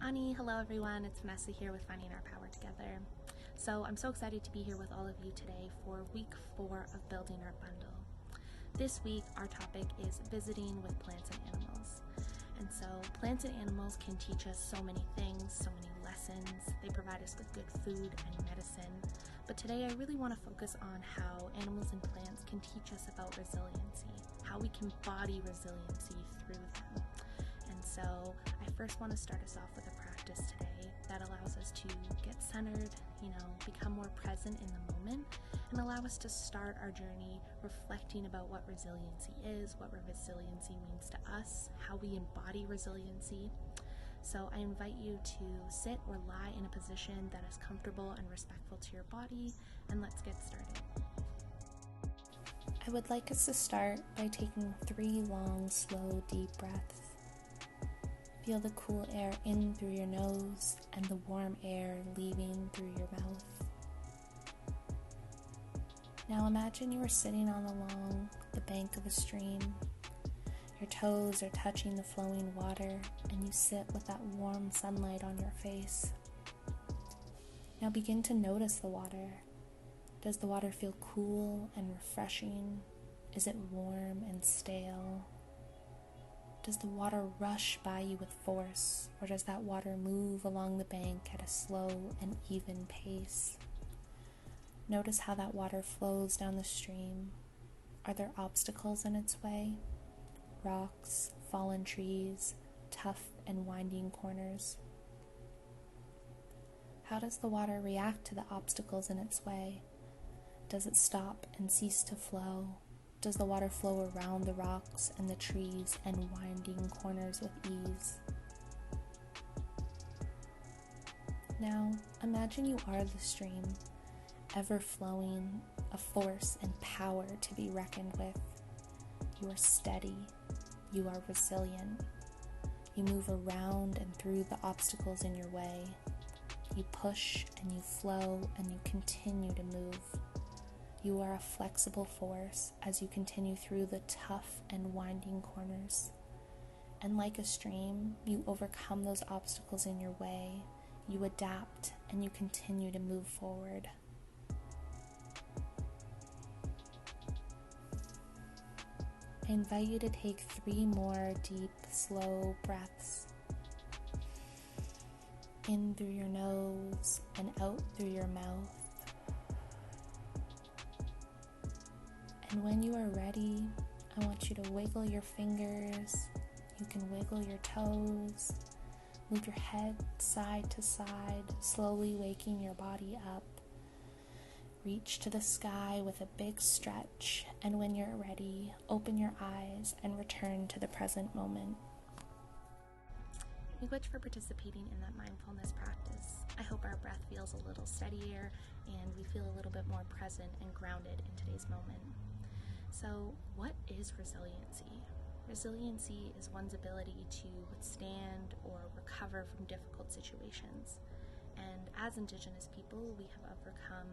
Ani, hello everyone, it's Vanessa here with Finding Our Power Together. So I'm so excited to be here with all of you today for week 4 of Building Our Bundle. This week our topic is visiting with plants and animals. And so plants and animals can teach us so many things, so many lessons. They provide us with good food and medicine. But today I really want to focus on how animals and plants can teach us about resiliency, how we can embody resiliency through them. And so I first want to start us off with a practice today that allows us to get centered, become more present in the moment, and allow us to start our journey reflecting about what resiliency is, what resiliency means to us, how we embody resiliency. So I invite you to sit or lie in a position that is comfortable and respectful to your body, and let's get started. I would like us to start by taking 3 long, slow, deep breaths. Feel the cool air in through your nose and the warm air leaving through your mouth. Now imagine you are sitting along the bank of a stream. Your toes are touching the flowing water and you sit with that warm sunlight on your face. Now begin to notice the water. Does the water feel cool and refreshing? Is it warm and stale? Does the water rush by you with force, or does that water move along the bank at a slow and even pace? Notice how that water flows down the stream. Are there obstacles in its way? Rocks, fallen trees, tough and winding corners? How does the water react to the obstacles in its way? Does it stop and cease to flow? Does the water flow around the rocks and the trees and winding corners with ease? Now, imagine you are the stream, ever flowing, a force and power to be reckoned with. You are steady. You are resilient. You move around and through the obstacles in your way. You push and you flow and you continue to move. You are a flexible force as you continue through the tough and winding corners. And like a stream, you overcome those obstacles in your way, you adapt, and you continue to move forward. I invite you to take 3 more deep, slow breaths. In through your nose and out through your mouth. And when you are ready, I want you to wiggle your fingers. You can wiggle your toes. Move your head side to side, slowly waking your body up. Reach to the sky with a big stretch. And when you're ready, open your eyes and return to the present moment. Thank you much for participating in that mindfulness practice. I hope our breath feels a little steadier and we feel a little bit more present and grounded in today's moment. So, what is resiliency? Resiliency is one's ability to withstand or recover from difficult situations. And as Indigenous people, we have overcome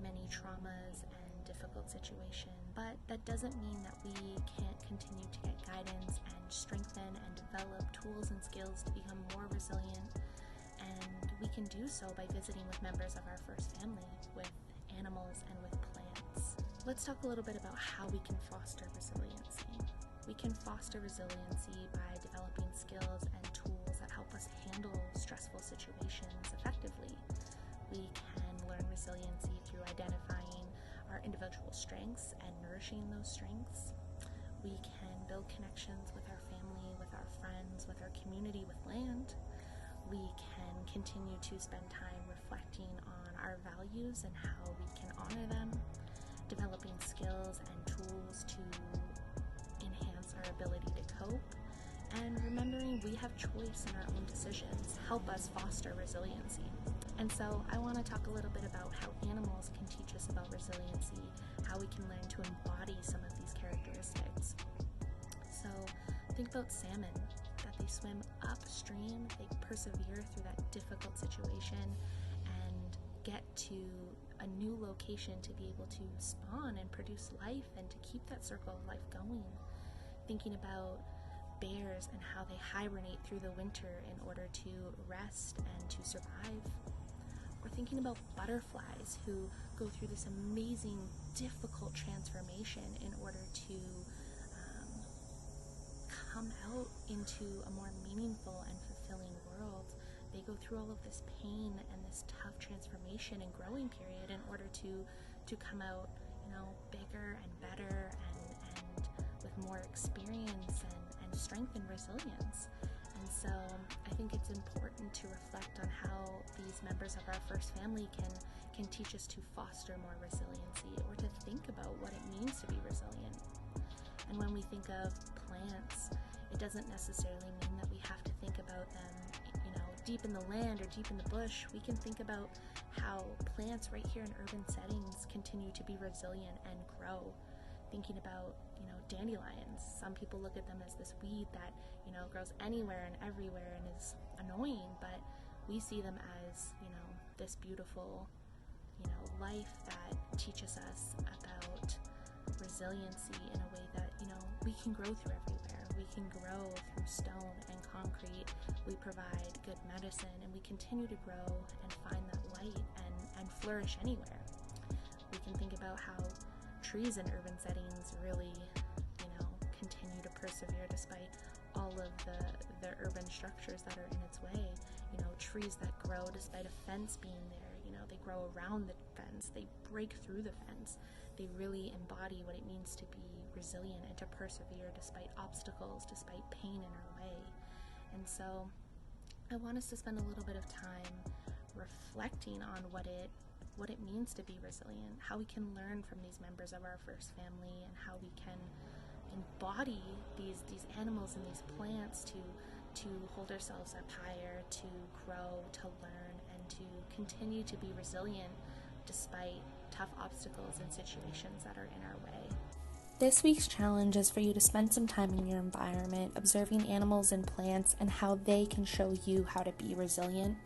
many traumas and difficult situations, but that doesn't mean that we can't continue to get guidance and strengthen and develop tools and skills to become more resilient. And we can do so by visiting with members of our first family, with animals and with plants. Let's talk a little bit about how we can foster resiliency. We can foster resiliency by developing skills and tools that help us handle stressful situations effectively. We can learn resiliency through identifying our individual strengths and nourishing those strengths. We can build connections with our family, with our friends, with our community, with land. We can continue to spend time reflecting on our values and how we can honor them. Developing skills and tools to enhance our ability to cope, and remembering we have choice in our own decisions help us foster resiliency. And so I want to talk a little bit about how animals can teach us about resiliency, how we can learn to embody some of these characteristics. So think about salmon, that they swim upstream, they persevere through that difficult situation and get to a new location to be able to spawn and produce life and to keep that circle of life going. Thinking about bears and how they hibernate through the winter in order to rest and to survive. Or thinking about butterflies who go through this amazing, difficult transformation in order to come out into a more meaningful and fulfilling world. They go through all of this pain and this tough transformation and growing period in order to come out, bigger and better and with more experience and strength and resilience. And so I think it's important to reflect on how these members of our first family can teach us to foster more resiliency, or to think about what it means to be resilient. And when we think of plants, it doesn't necessarily mean that we have to think about them, deep in the land or deep in the bush. We can think about how plants right here in urban settings continue to be resilient and grow. Thinking about, dandelions. Some people look at them as this weed that, grows anywhere and everywhere and is annoying, but we see them as, this beautiful, life that teaches us about resiliency in a way that, we can grow through everywhere. We can grow through stone and concrete. We provide good medicine, and we continue to grow and find that light and flourish anywhere. We can think about how trees in urban settings really, continue to persevere despite all of the urban structures that are in its way. Trees that grow despite a fence being there. They grow around the fence. They break through the fence. They really embody what it means to be resilient and to persevere despite obstacles, despite pain in our way. And so I want us to spend a little bit of time reflecting on what it means to be resilient, how we can learn from these members of our first family, and how we can embody these animals and these plants to hold ourselves up higher, to grow, to learn, and to continue to be resilient despite tough obstacles and situations that are in our way. This week's challenge is for you to spend some time in your environment, observing animals and plants and how they can show you how to be resilient.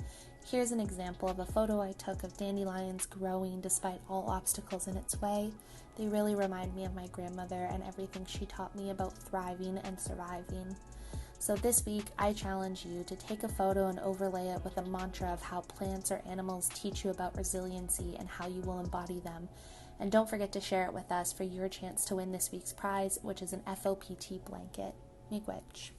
Here's an example of a photo I took of dandelions growing despite all obstacles in its way. They really remind me of my grandmother and everything she taught me about thriving and surviving. So this week, I challenge you to take a photo and overlay it with a mantra of how plants or animals teach you about resiliency and how you will embody them. And don't forget to share it with us for your chance to win this week's prize, which is an FOPT blanket. Miigwech.